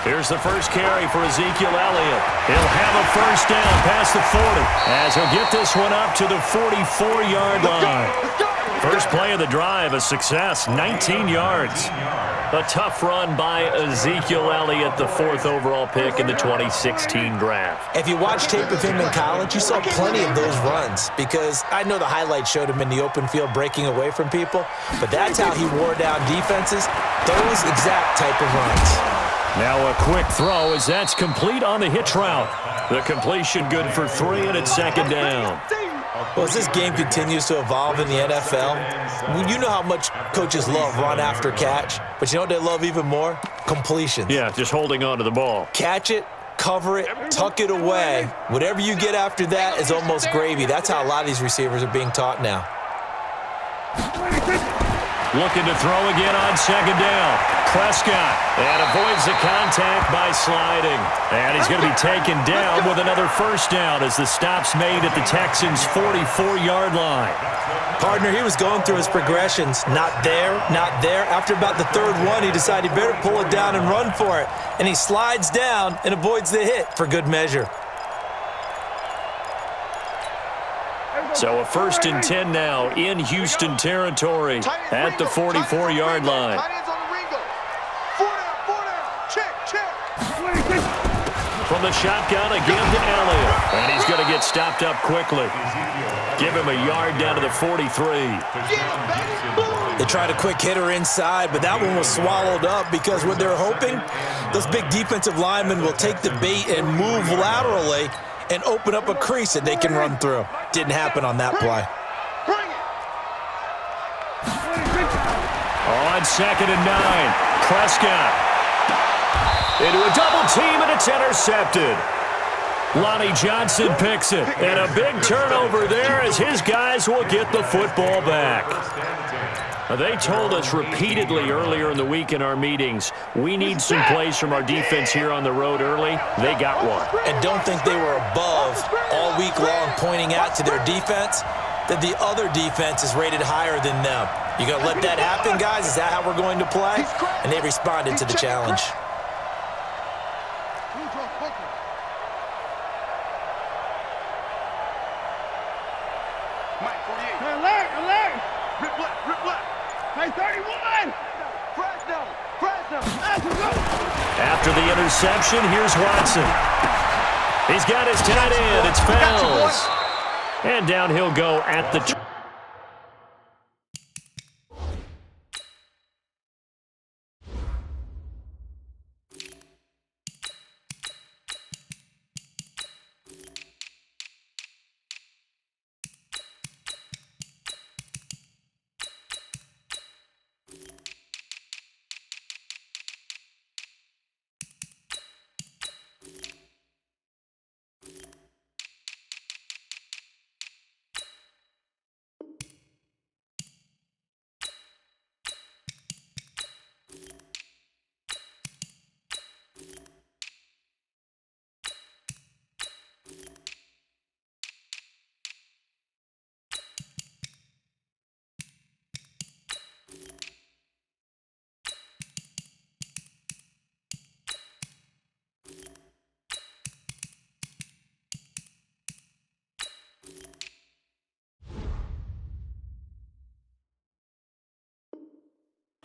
Here's the first carry for Ezekiel Elliott. He'll have a first down past the 40 as he'll get this one up to the 44-yard line. First play of the drive, a success, 19 yards. A tough run by Ezekiel Elliott, the 4th overall pick in the 2016 draft. If you watch tape of him in college, you saw plenty of those runs because I know the highlights showed him in the open field breaking away from people, but that's how he wore down defenses, those exact type of runs. Now a quick throw as that's complete on the hitch route. The completion good for 3 and it's second down. Well, as this game continues to evolve in the NFL, you know how much coaches love run after catch, but you know what they love even more? Completions. Yeah, just holding on to the ball. Catch it, cover it, tuck it away. Whatever you get after that is almost gravy. That's how a lot of these receivers are being taught now. Looking to throw again on second down. Prescott, and avoids the contact by sliding. And he's going to be taken down with another first down as the stop's made at the Texans' 44-yard line. Partner, he was going through his progressions. Not there, not there. After about the 3rd one, he decided he better pull it down and run for it. And he slides down and avoids the hit for good measure. So a 1st and 10 now in Houston territory at the 44-yard line. From the shotgun again to Elliott. And he's going to get stopped up quickly. Give him a yard down to the 43. They tried a quick hitter inside, but that one was swallowed up because what they're hoping, those big defensive linemen will take the bait and move laterally and open up a crease that they can run through. Didn't happen on that play. On 2nd and 9, Prescott. Into a double team, and it's intercepted. Lonnie Johnson picks it, and a big turnover there as his guys will get the football back. They told us repeatedly earlier in the week in our meetings, we need some plays from our defense here on the road early. They got one. And don't think they were above all week long pointing out to their defense that the other defense is rated higher than them. You going to let that happen, guys? Is that how we're going to play? And they responded to the challenge. After the interception, here's Watson. He's got his tight end. It's Fells. And down he'll go at the...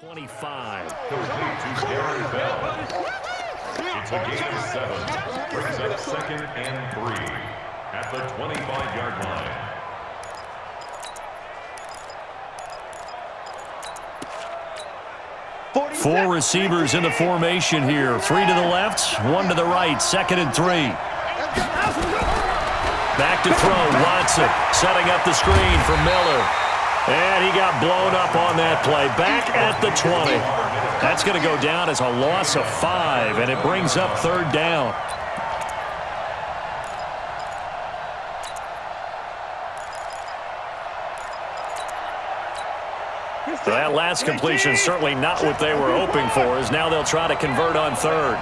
25. It's a gain of 7. Brings up 2nd and 3 at the 25-yard line. Four receivers in the formation here. 3 to the left, 1 to the right. 2nd and 3. Back to throw. Watson setting up the screen for Miller. And he got blown up on that play. Back at the 20. That's going to go down as a loss of 5, and it brings up 3rd down. So that last completion certainly not what they were hoping for, as now they'll try to convert on 3rd.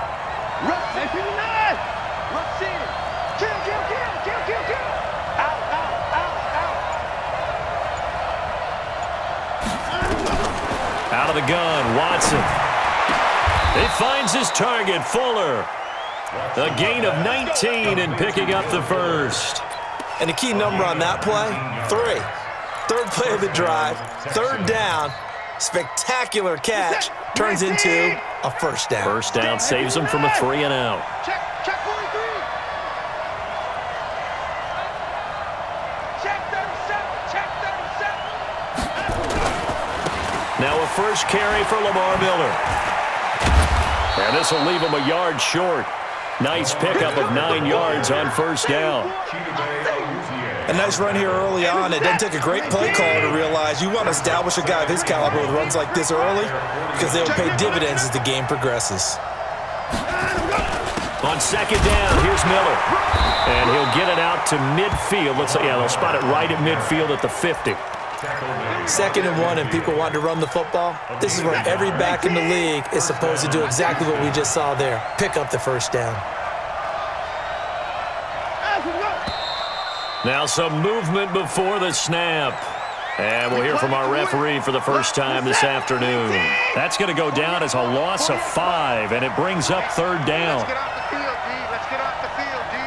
Out of the gun, Watson. He finds his target, Fuller. A gain of 19 and picking up the first. And the key number on that play, 3. Third play of the drive, third down, spectacular catch, turns into a first down. First down saves him from a 3-and-out. Check 43. Check 37. Check 37. Now a first carry for Lamar Miller. And this will leave him a yard short. Nice pickup of 9 yards on first down. A nice run here early on. It doesn't take a great play caller to realize you want to establish a guy of his caliber with runs like this early because they'll pay dividends as the game progresses. On second down, here's Miller. And he'll get it out to midfield. Let's say, yeah, they'll spot it right at midfield at the 50. 2nd and 1 and people want to run the football. This is where every back in the league is supposed to do exactly what we just saw there. Pick up the first down. Now some movement before the snap. And we'll hear from our referee for the first time this afternoon. That's going to go down as a loss of 5, and it brings up third down. Let's get off the field, D. Let's get off the field, D.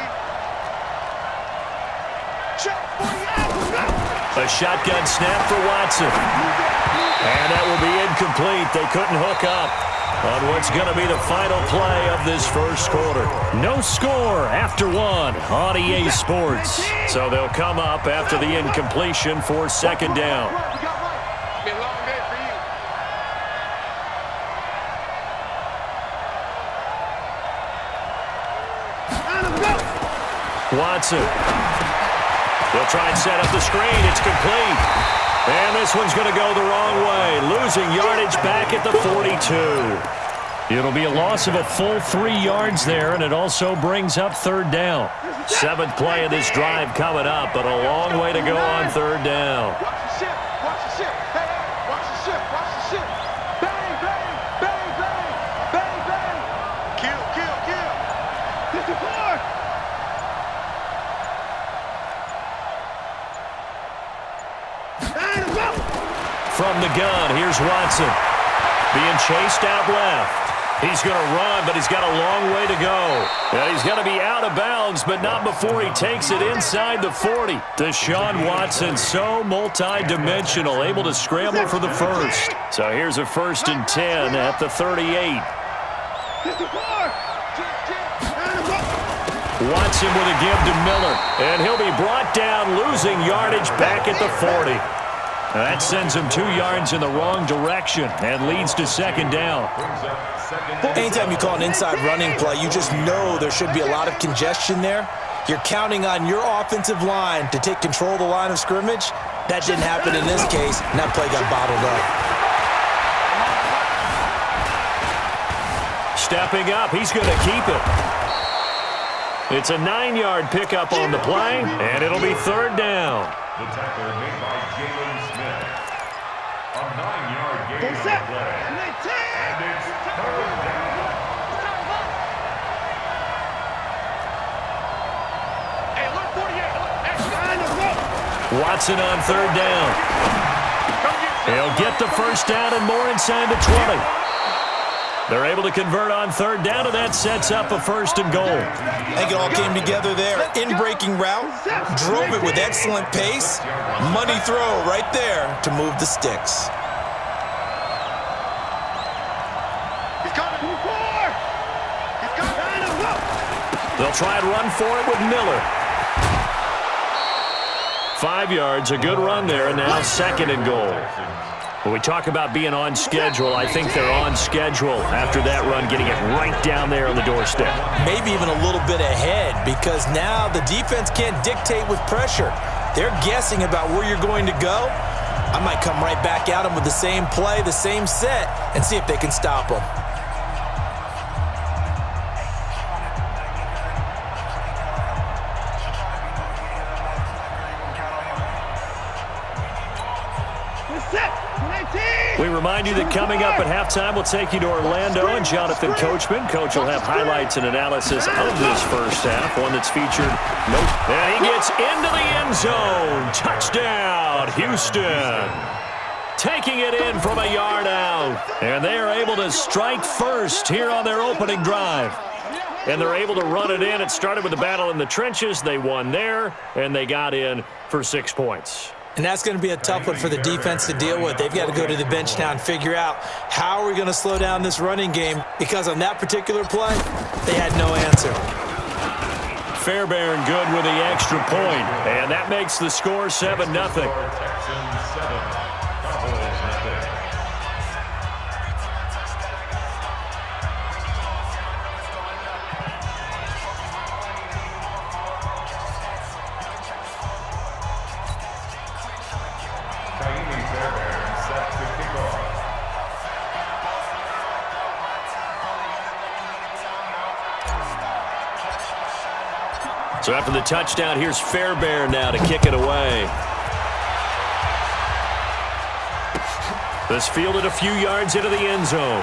A shotgun snap for Watson. And that will be incomplete. They couldn't hook up on what's going to be the final play of this first quarter. No score after 1 on EA Sports. So they'll come up after the incompletion for second down. Be a long day for you. Watson. They'll try and set up the screen. It's complete. And this one's going to go the wrong way. Losing yardage back at the 42. It'll be a loss of a full 3 yards there, and it also brings up third down. 7th play of this drive coming up, but a long way to go on third down. Watch the ship. Watch the ship. Hey, hey. Watch the ship. Watch the ship. Bang, bang, bang, bang, bang, bang. Kill, kill, kill. 54. From the gun, here's Watson. Being chased out left. He's going to run, but he's got a long way to go. Yeah, he's going to be out of bounds, but not before he takes it inside the 40. Deshaun Watson, so multi-dimensional, able to scramble for the first. So here's a 1st and 10 at the 38. Watson with a give to Miller, and he'll be brought down, losing yardage back at the 40. That sends him 2 yards in the wrong direction and leads to second down. Anytime you call an inside running play, you just know there should be a lot of congestion there. You're counting on your offensive line to take control of the line of scrimmage. That didn't happen in this case, and that play got bottled up. Stepping up, he's going to keep it. It's a 9-yard pickup on the play, and it'll be third down. The tackle made by Jalen Smith. A 9-yard gain on the play. And it's third down. Hey, look, 48. Watson on third down. He'll get the first down and more inside the 20. They're able to convert on third down, and that sets up a 1st and goal. I think it all came together there. In-breaking route, drove it with excellent pace. Money throw right there to move the sticks. He's coming. He's coming. They'll try and run for it with Miller. 5 yards, a good run there, and now 2nd and goal. When we talk about being on schedule, I think they're on schedule after that run, getting it right down there on the doorstep. Maybe even a little bit ahead, because now the defense can't dictate with pressure. They're guessing about where you're going to go. I might come right back at them with the same play, the same set, and see if they can stop them. We remind you that coming up at halftime, we'll take you to Orlando and Jonathan Coachman. Coach will have highlights and analysis of this first half, one that's featured. And he gets into the end zone. Touchdown, Houston. taking it in from a yard out. And they are able to strike first here on their opening drive. And they're able to run it in. It started with the battle in the trenches. They won there, and they got in for 6 points. And that's going to be a tough one for the defense to deal with. They've got to go to the bench now and figure out how are we going to slow down this running game, because on that particular play, they had no answer. Fairbairn good with the extra point, and that makes the score 7-0. Texans 7, Cowboys nothing. Fairbairn set to kick off. So after the touchdown, here's Fairbairn now to kick it away. This fielded a few yards into the end zone.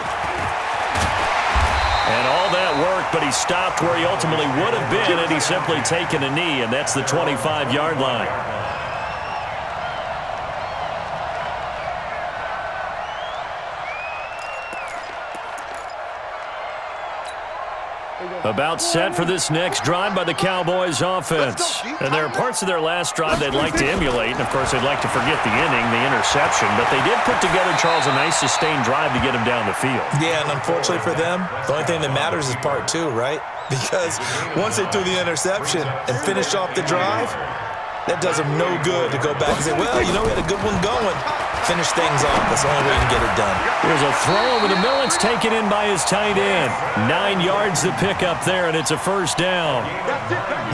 And all that work, but he stopped where he ultimately would have been had he simply taken a knee, and that's the 25-yard line. About set for this next drive by the Cowboys offense. And there are parts of their last drive they'd like to emulate. And, of course, they'd like to forget the inning, the interception. But they did put together, Charles, a nice sustained drive to get him down the field. Yeah, and unfortunately for them, the only thing that matters is part two, right? Because once they threw the interception and finished off the drive, that does them no good to go back and say, well, you know, we had a good one going. Finish things off. That's the only way you can get it done. Here's a throw over the middle. It's taken in by his tight end. 9 yards to pick up there, and it's a first down.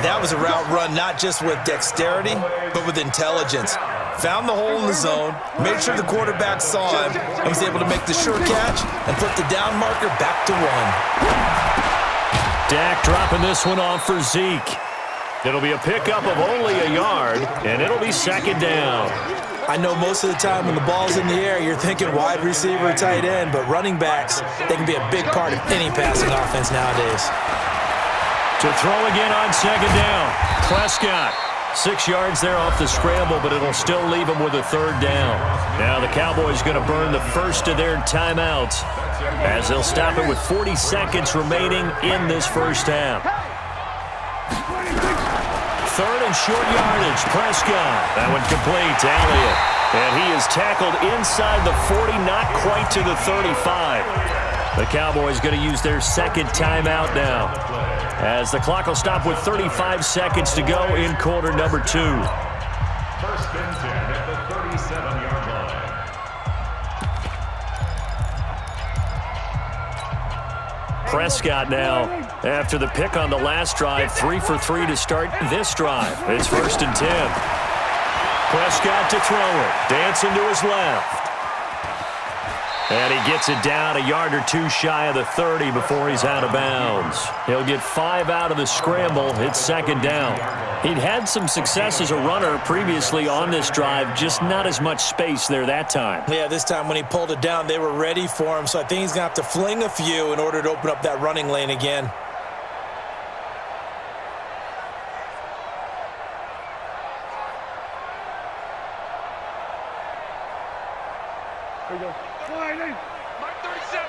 That was a route run not just with dexterity, but with intelligence. Found the hole in the zone, made sure the quarterback saw him, and was able to make the sure catch and put the down marker back to 1. Dak dropping this one off for Zeke. It'll be a pickup of only a yard, and it'll be second down. I know most of the time when the ball's in the air, you're thinking wide receiver, tight end, but running backs, they can be a big part of any passing offense nowadays. To throw again on second down. Prescott, 6 yards there off the scramble, but it'll still leave him with a third down. Now the Cowboys going to burn the first of their timeouts as they'll stop it with 40 seconds remaining in this first half. Third and short yardage, Prescott. That one complete to Elliott. And he is tackled inside the 40, not quite to the 35. The Cowboys going to use their second timeout now, as the clock will stop with 35 seconds to go in quarter number 2. First and 10 at the 37-yard line. Prescott now, after the pick on the last drive, 3 for 3 to start this drive. It's first and 10. Prescott to throw it. Dancing to his left. And he gets it down a yard or two shy of the 30 before he's out of bounds. He'll get 5 out of the scramble. It's second down. He'd had some success as a runner previously on this drive, just not as much space there that time. Yeah, this time when he pulled it down, they were ready for him, so I think he's going to have to fling a few in order to open up that running lane again. Here we go. Mark 37.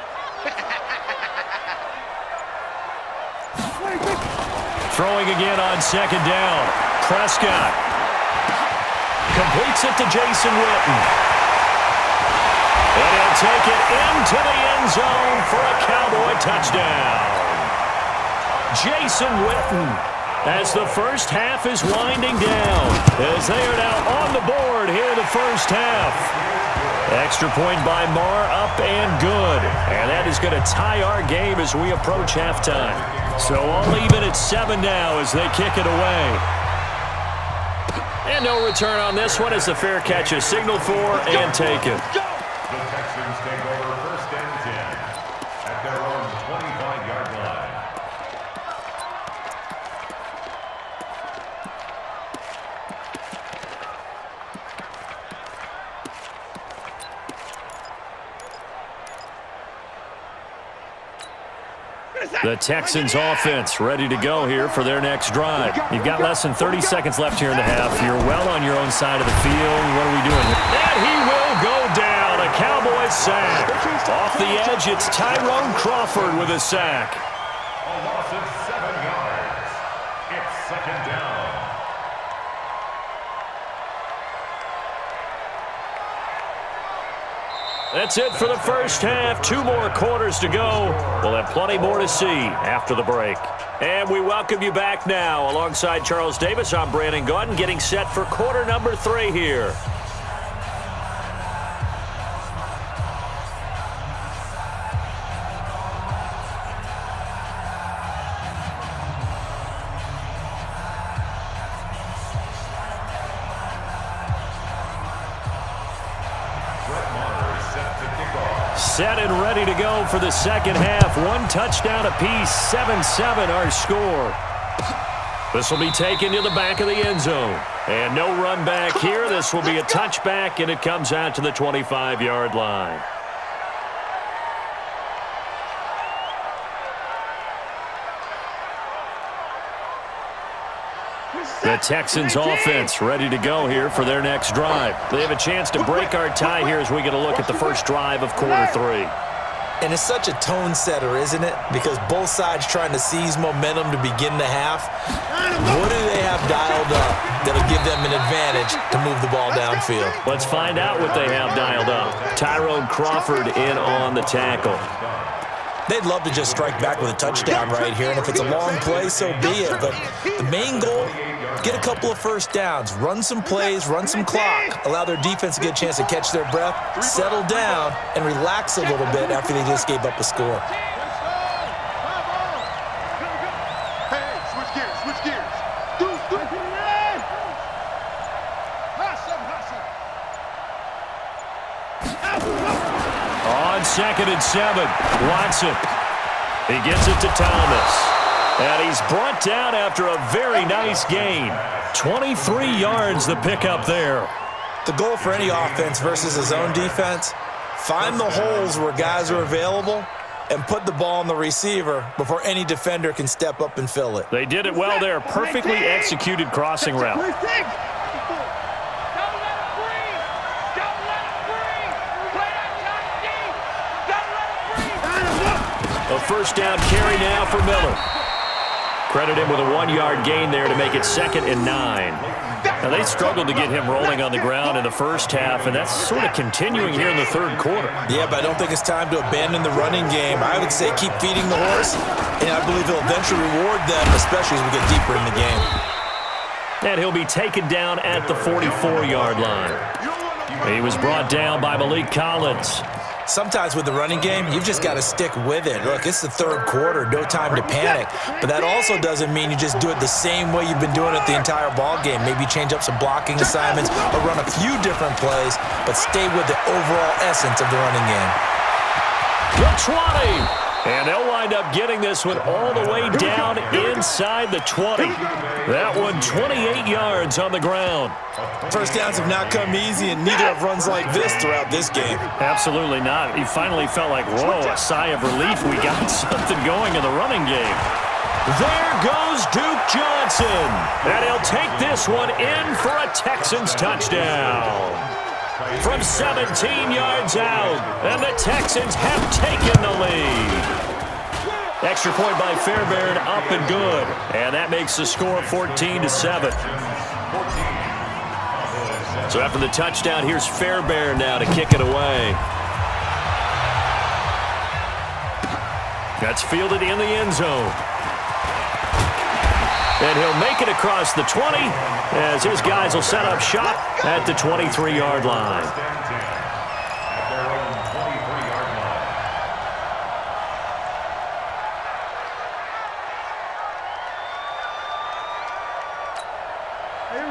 Throwing again on second down. Prescott completes it to Jason Witten. And he'll take it into the end zone for a Cowboy touchdown. Jason Witten, as the first half is winding down, as they are now on the board here in the first half. Extra point by Marr, up and good. And that is going to tie our game as we approach halftime. So all even at 7 now as they kick it away. And no return on this one as the fair catch is signaled for and taken. The Texans take over first and 10 at their own 25-yard line. The Texans offense ready to go here for their next drive. You've got less than 30 seconds left here in the half. You're well on your own side of the field. What are we doing here? And he will go down sack. Off the edge, it's Tyrone Crawford with a sack. A loss of 7 yards. It's second down. That's it for the first half. 2 more quarters to go. We'll have plenty more to see after the break. And we welcome you back now. Alongside Charles Davis, I'm Brandon Gaudin, getting set for quarter number 3 here. Set and ready to go for the second half. 1 touchdown apiece, 7-7 our score. This will be taken to the back of the end zone. And no run back here. This will be a touchback, and it comes out to the 25-yard line. The Texans offense ready to go here for their next drive. They have a chance to break our tie here as we get a look at the first drive of quarter 3. And it's such a tone setter, isn't it? Because both sides trying to seize momentum to begin the half. What do they have dialed up that'll give them an advantage to move the ball downfield? Let's find out what they have dialed up. Tyrone Crawford in on the tackle. They'd love to just strike back with a touchdown right here, and if it's a long play, so be it. But the main goal, get a couple of first downs, run some plays, run some clock, allow their defense to get a chance to catch their breath, settle down, and relax a little bit after they just gave up a score. Hey, switch gears, switch gears. On 2nd and 7, Watson. He gets it to Thomas. And he's brought down after a very nice gain. 23 yards the pickup there. The goal for any offense versus a zone defense, find the holes where guys are available and put the ball on the receiver before any defender can step up and fill it. They did it well there. Perfectly executed crossing route. A first down carry now for Miller. Credit him with a 1-yard gain there to make it 2nd and 9. Now, they struggled to get him rolling on the ground in the first half, and that's sort of continuing here in the third quarter. Yeah, but I don't think it's time to abandon the running game. I would say keep feeding the horse, and I believe he'll eventually reward them, especially as we get deeper in the game. And he'll be taken down at the 44-yard line. He was brought down by Malik Collins. Sometimes with the running game, you've just got to stick with it. Look, it's the third quarter, no time to panic. But that also doesn't mean you just do it the same way you've been doing it the entire ball game. Maybe change up some blocking assignments or run a few different plays, but stay with the overall essence of the running game. The 20. And they'll wind up getting this one all the way down inside the 20. That one 28 yards on the ground. First downs have not come easy, and neither have runs like this throughout this game. Absolutely not. He finally felt like, whoa, a sigh of relief. We got something going in the running game. There goes Duke Johnson. And he'll take this one in for a Texans touchdown. From 17 yards out, and the Texans have taken the lead. Extra point by Fairbairn, up and good. And that makes the score 14-7. So after the touchdown, here's Fairbairn now to kick it away. That's fielded in the end zone. And he'll make it across the 20 as his guys will set up shop at the 23-yard line.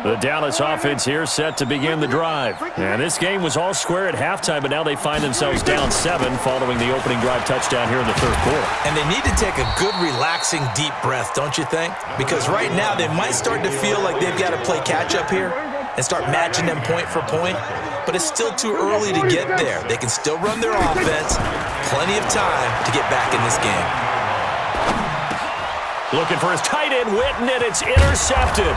The Dallas offense here set to begin the drive. And this game was all square at halftime, but now they find themselves down 7 following the opening drive touchdown here in the third quarter. And they need to take a good, relaxing, deep breath, don't you think? Because right now they might start to feel like they've got to play catch-up here and start matching them point for point. But it's still too early to get there. They can still run their offense. Plenty of time to get back in this game. Looking for his tight end, Witten, and it's intercepted.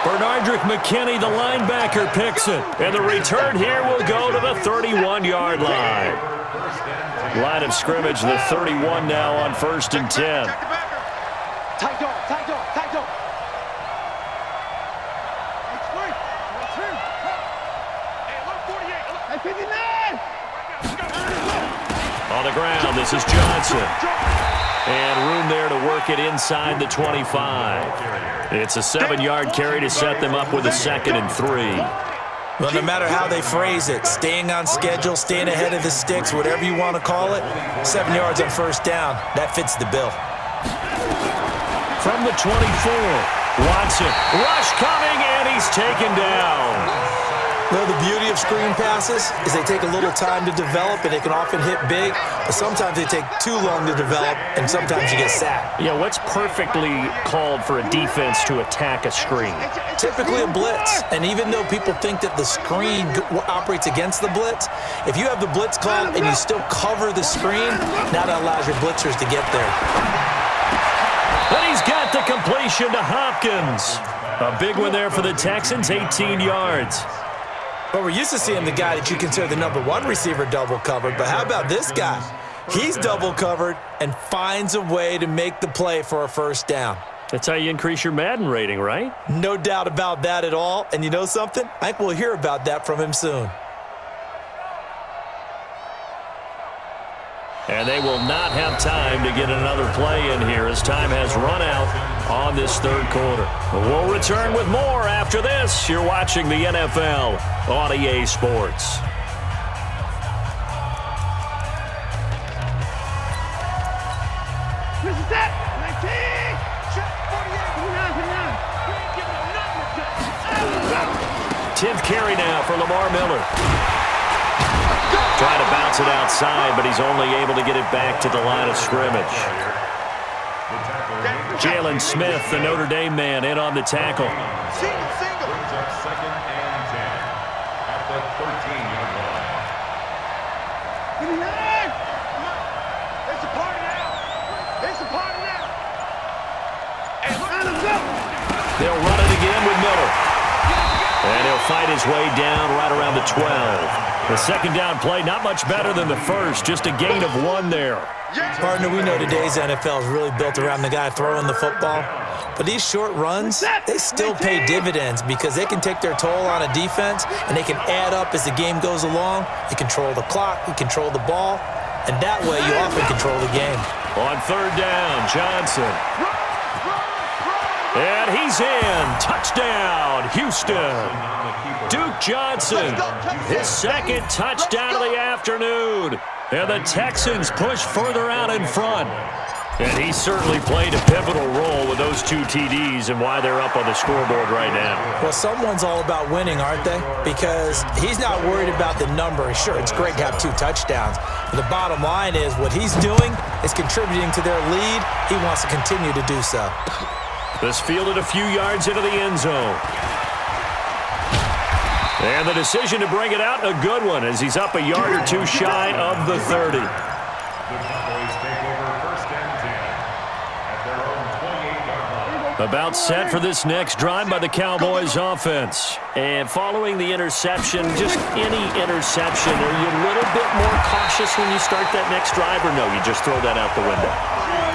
Bernardrick McKinney, the linebacker, picks it. And the return here will go to the 31-yard line. Line of scrimmage, the 31 now on 1st and 10. Tight dog, tight dog, tight dog. On the ground, this is Johnson. And room there to work it inside the 25. It's a 7-yard carry to set them up with a 2nd and 3. Well, no matter how they phrase it, staying on schedule, staying ahead of the sticks, whatever you want to call it, 7 yards on 1st down, that fits the bill. From the 24, Watson, rush coming, and he's taken down. Well, the beauty of screen passes is they take a little time to develop, and they can often hit big, but sometimes they take too long to develop, and sometimes you get sacked. Yeah, what's perfectly called for a defense to attack a screen? Typically a blitz, and even though people think that the screen operates against the blitz, if you have the blitz call and you still cover the screen, now that allows your blitzers to get there. But he's got the completion to Hopkins. A big one there for the Texans, 18 yards. But we're used to seeing the guy that you consider the #1 receiver double covered, but how about this guy? He's double covered and finds a way to make the play for a 1st down. That's how you increase your Madden rating, right? No doubt about that at all. And you know something? I think we'll hear about that from him soon. And they will not have time to get another play in here as time has run out on this 3rd quarter. We'll return with more after this. You're watching the NFL on EA Sports. This is that. 19. Check 48. 10th carry now for Lamar Miller. Trying to bounce it outside, but he's only able to get it back to the line of scrimmage. Jalen Smith, the Notre Dame man, in on the tackle. Single. Brings up 2nd and 10 at the 13-yard line. It's a party now. It's a party now. Hey, look. They'll run it again with Miller. And he'll fight his way down right around the 12. The 2nd down play, not much better than the first, just a gain of 1 there. Partner, we know today's NFL is really built around the guy throwing the football. But these short runs, they still pay dividends because they can take their toll on a defense and they can add up as the game goes along. You control the clock, you control the ball, and that way you often control the game. On 3rd down, Johnson. And he's in. Touchdown, Houston. Duke Johnson, his 2nd touchdown of the afternoon. And the Texans push further out in front. And he certainly played a pivotal role with those 2 TDs and why they're up on the scoreboard right now. Well, someone's all about winning, aren't they? Because he's not worried about the number. Sure, it's great to have 2 touchdowns. But the bottom line is what he's doing is contributing to their lead. He wants to continue to do so. This fielded a few yards into the end zone. And the decision to bring it out, a good one, as he's up a yard or 2 shy of the 30. The Cowboys take over 1st and 10 at their own 28-yard line. About set for this next drive by the Cowboys offense. And following the interception, just any interception, are you a little bit more cautious when you start that next drive, or no, you just throw that out the window?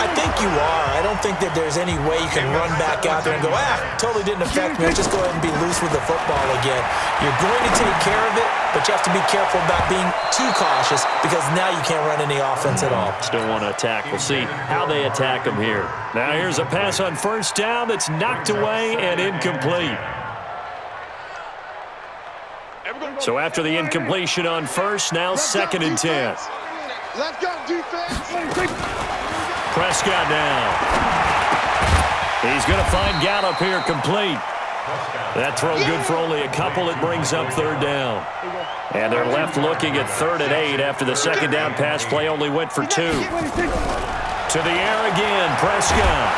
I think you are. I don't think that there's any way you can run back out there and go, totally didn't affect me. Let's just go ahead and be loose with the football again. You're going to take care of it, but you have to be careful about being too cautious because now you can't run any offense at all. Still want to attack. We'll see how they attack him here. Now here's a pass on 1st down that's knocked away and incomplete. So after the incompletion on 1st, now 2nd and 10. Let's go, defense. Prescott now. He's going to find Gallup here complete. That throw good for only a couple. It brings up 3rd down. And they're left looking at 3rd and 8 after the 2nd down pass play only went for 2. To the air again, Prescott.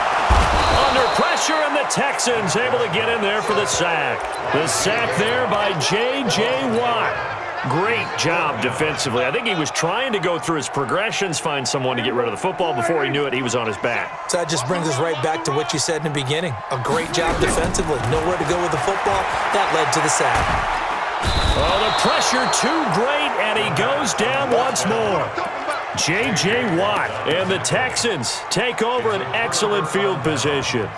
Under pressure, and the Texans able to get in there for the sack. The sack there by J.J. Watt. Great job defensively. I think he was trying to go through his progressions, find someone to get rid of the football. Before he knew it, he was on his back. So that just brings us right back to what you said in the beginning. A great job defensively. Nowhere to go with the football. That led to the sack. Oh, the pressure too great, and he goes down once more. J.J. Watt and the Texans take over an excellent field position.